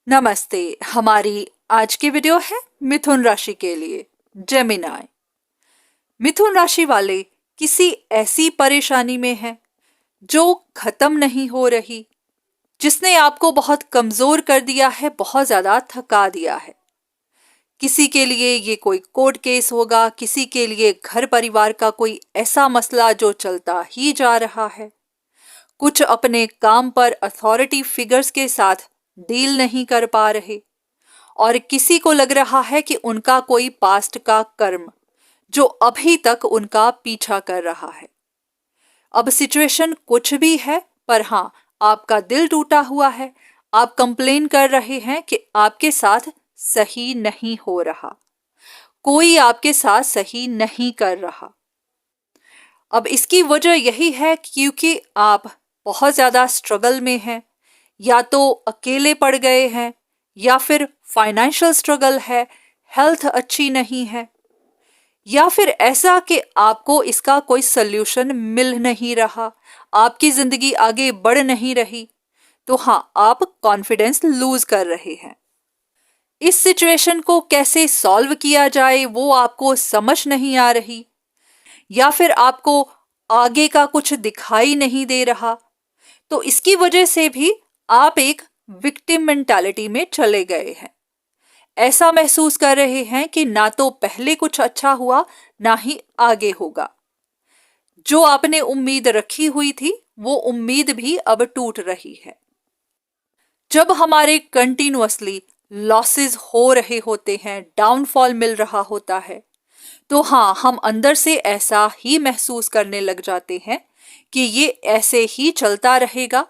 नमस्ते। हमारी आज की वीडियो है मिथुन राशि के लिए, जेमिनाई। मिथुन राशि वाले किसी ऐसी परेशानी में हैं जो खत्म नहीं हो रही, जिसने आपको बहुत कमजोर कर दिया है, बहुत ज्यादा थका दिया है। किसी के लिए ये कोई कोर्ट केस होगा, किसी के लिए घर परिवार का कोई ऐसा मसला जो चलता ही जा रहा है। कुछ अपने काम पर अथॉरिटी फिगर्स के साथ डील नहीं कर पा रहे, और किसी को लग रहा है कि उनका कोई पास्ट का कर्म जो अभी तक उनका पीछा कर रहा है। अब सिचुएशन कुछ भी है, पर हाँ, आपका दिल टूटा हुआ है। आप कंप्लेन कर रहे हैं कि आपके साथ सही नहीं हो रहा, कोई आपके साथ सही नहीं कर रहा। अब इसकी वजह यही है क्योंकि आप बहुत ज्यादा स्ट्रगल में हैं, या तो अकेले पड़ गए हैं, या फिर फाइनेंशियल स्ट्रगल है, हेल्थ अच्छी नहीं है, या फिर ऐसा कि आपको इसका कोई सल्यूशन मिल नहीं रहा, आपकी जिंदगी आगे बढ़ नहीं रही। तो हाँ, आप कॉन्फिडेंस लूज कर रहे हैं। इस सिचुएशन को कैसे सॉल्व किया जाए वो आपको समझ नहीं आ रही, या फिर आपको आगे का कुछ दिखाई नहीं दे रहा। तो इसकी वजह से भी आप एक विक्टिम मेंटालिटी में चले गए हैं। ऐसा महसूस कर रहे हैं कि ना तो पहले कुछ अच्छा हुआ, ना ही आगे होगा। जो आपने उम्मीद रखी हुई थी वो उम्मीद भी अब टूट रही है। जब हमारे कंटिन्यूअसली लॉसेस हो रहे होते हैं, डाउनफॉल मिल रहा होता है, तो हाँ, हम अंदर से ऐसा ही महसूस करने लग जाते हैं कि ये ऐसे ही चलता रहेगा,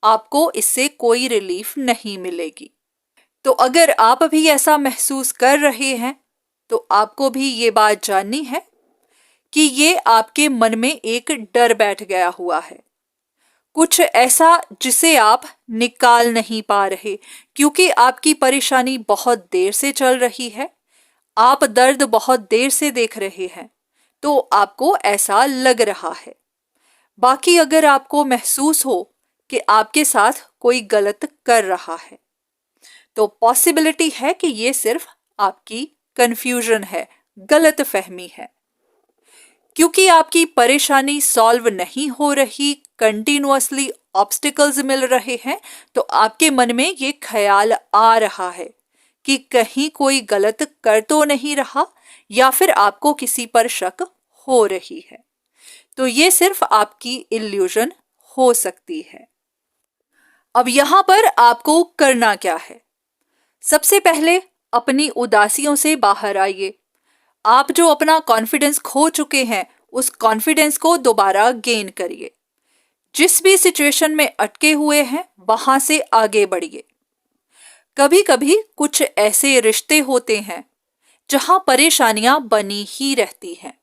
आपको इससे कोई रिलीफ नहीं मिलेगी। तो अगर आप भी ऐसा महसूस कर रहे हैं, तो आपको भी ये बात जाननी है कि ये आपके मन में एक डर बैठ गया हुआ है, कुछ ऐसा जिसे आप निकाल नहीं पा रहे, क्योंकि आपकी परेशानी बहुत देर से चल रही है, आप दर्द बहुत देर से देख रहे हैं, तो आपको ऐसा लग रहा है। बाकी अगर आपको महसूस हो कि आपके साथ कोई गलत कर रहा है, तो पॉसिबिलिटी है कि ये सिर्फ आपकी कंफ्यूजन है, गलत फहमी है। क्योंकि आपकी परेशानी सॉल्व नहीं हो रही, कंटिन्यूअसली ऑब्स्टिकल्स मिल रहे हैं, तो आपके मन में ये ख्याल आ रहा है कि कहीं कोई गलत कर तो नहीं रहा, या फिर आपको किसी पर शक हो रही है। तो ये सिर्फ आपकी इल्यूजन हो सकती है। अब यहां पर आपको करना क्या है? सबसे पहले अपनी उदासियों से बाहर आइए। आप जो अपना कॉन्फिडेंस खो चुके हैं, उस कॉन्फिडेंस को दोबारा गेन करिए। जिस भी सिचुएशन में अटके हुए हैं, वहां से आगे बढ़िए। कभी कभी कुछ ऐसे रिश्ते होते हैं जहां परेशानियां बनी ही रहती हैं।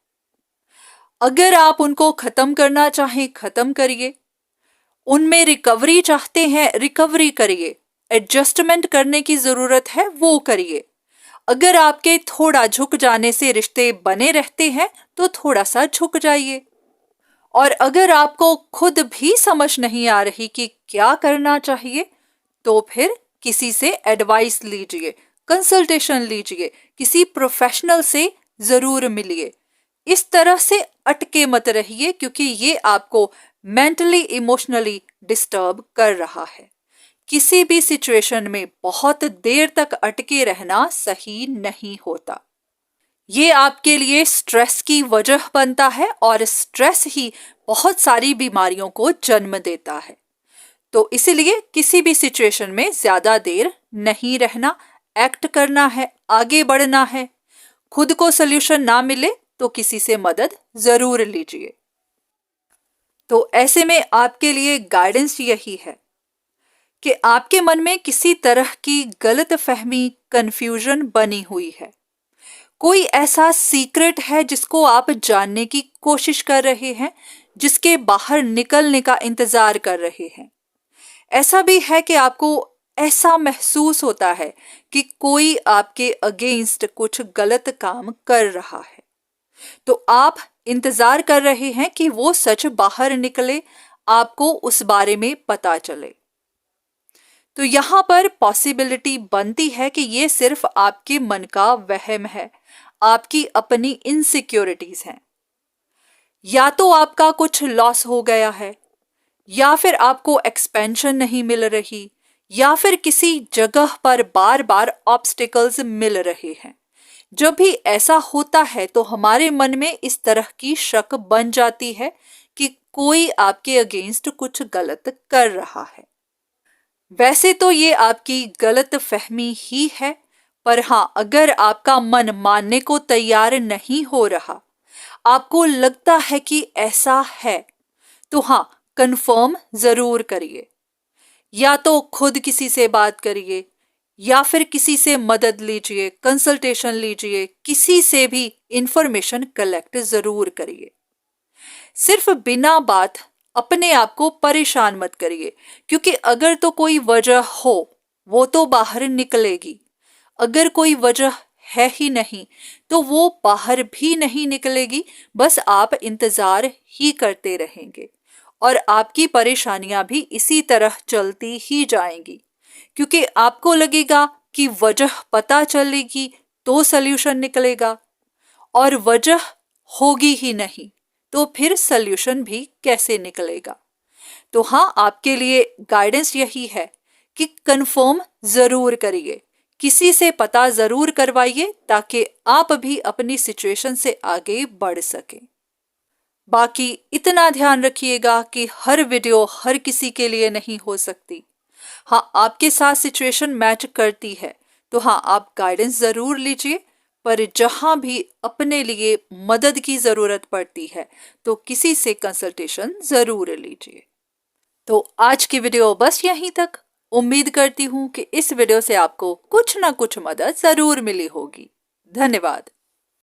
अगर आप उनको खत्म करना चाहें, खत्म करिए। उनमें रिकवरी चाहते हैं, रिकवरी करिए। एडजस्टमेंट करने की जरूरत है, वो करिए। अगर आपके थोड़ा झुक जाने से रिश्ते बने रहते हैं, तो थोड़ा सा झुक जाइए। और अगर आपको खुद भी समझ नहीं आ रही कि क्या करना चाहिए, तो फिर किसी से एडवाइस लीजिए, कंसल्टेशन लीजिए, किसी प्रोफेशनल से जरूर मिलिए। इस तरह से अटके मत रहिए, क्योंकि ये आपको मेंटली इमोशनली डिस्टर्ब कर रहा है। किसी भी सिचुएशन में बहुत देर तक अटके रहना सही नहीं होता। ये आपके लिए स्ट्रेस की वजह बनता है, और स्ट्रेस ही बहुत सारी बीमारियों को जन्म देता है। तो इसीलिए किसी भी सिचुएशन में ज्यादा देर नहीं रहना, एक्ट करना है, आगे बढ़ना है। खुद को सल्यूशन ना मिले तो किसी से मदद जरूर लीजिए। तो ऐसे में आपके लिए गाइडेंस यही है कि आपके मन में किसी तरह की गलत फहमी, कंफ्यूजन बनी हुई है। कोई ऐसा सीक्रेट है जिसको आप जानने की कोशिश कर रहे हैं, जिसके बाहर निकलने का इंतजार कर रहे हैं। ऐसा भी है कि आपको ऐसा महसूस होता है कि कोई आपके अगेंस्ट कुछ गलत काम कर रहा है, तो आप इंतजार कर रहे हैं कि वो सच बाहर निकले, आपको उस बारे में पता चले। तो यहाँ पर पॉसिबिलिटी बनती है कि ये सिर्फ आपके मन का वहम है, आपकी अपनी इनसिक्योरिटीज हैं। या तो आपका कुछ लॉस हो गया है, या फिर आपको एक्सपेंशन नहीं मिल रही, या फिर किसी जगह पर बार बार ऑब्स्टिकल्स मिल रहे हैं। जब भी ऐसा होता है तो हमारे मन में इस तरह की शक बन जाती है कि कोई आपके अगेंस्ट कुछ गलत कर रहा है। वैसे तो ये आपकी गलत फहमी ही है, पर हाँ, अगर आपका मन मानने को तैयार नहीं हो रहा, आपको लगता है कि ऐसा है, तो हाँ, कंफर्म जरूर करिए। या तो खुद किसी से बात करिए, या फिर किसी से मदद लीजिए, कंसल्टेशन लीजिए, किसी से भी इंफॉर्मेशन कलेक्ट जरूर करिए। सिर्फ बिना बात अपने आप को परेशान मत करिए, क्योंकि अगर तो कोई वजह हो वो तो बाहर निकलेगी। अगर कोई वजह है ही नहीं तो वो बाहर भी नहीं निकलेगी, बस आप इंतजार ही करते रहेंगे और आपकी परेशानियां भी इसी तरह चलती ही जाएंगी, क्योंकि आपको लगेगा कि वजह पता चलेगी तो सल्यूशन निकलेगा, और वजह होगी ही नहीं तो फिर सल्यूशन भी कैसे निकलेगा। तो हाँ, आपके लिए गाइडेंस यही है कि कंफर्म जरूर करिए, किसी से पता जरूर करवाइए, ताकि आप भी अपनी सिचुएशन से आगे बढ़ सकें। बाकी इतना ध्यान रखिएगा कि हर वीडियो हर किसी के लिए नहीं हो सकती। हाँ, आपके साथ सिचुएशन मैच करती है तो हाँ, आप गाइडेंस जरूर लीजिए, पर जहां भी अपने लिए मदद की जरूरत पड़ती है तो किसी से कंसल्टेशन जरूर लीजिए। तो आज की वीडियो बस यहीं तक। उम्मीद करती हूँ कि इस वीडियो से आपको कुछ ना कुछ मदद जरूर मिली होगी। धन्यवाद।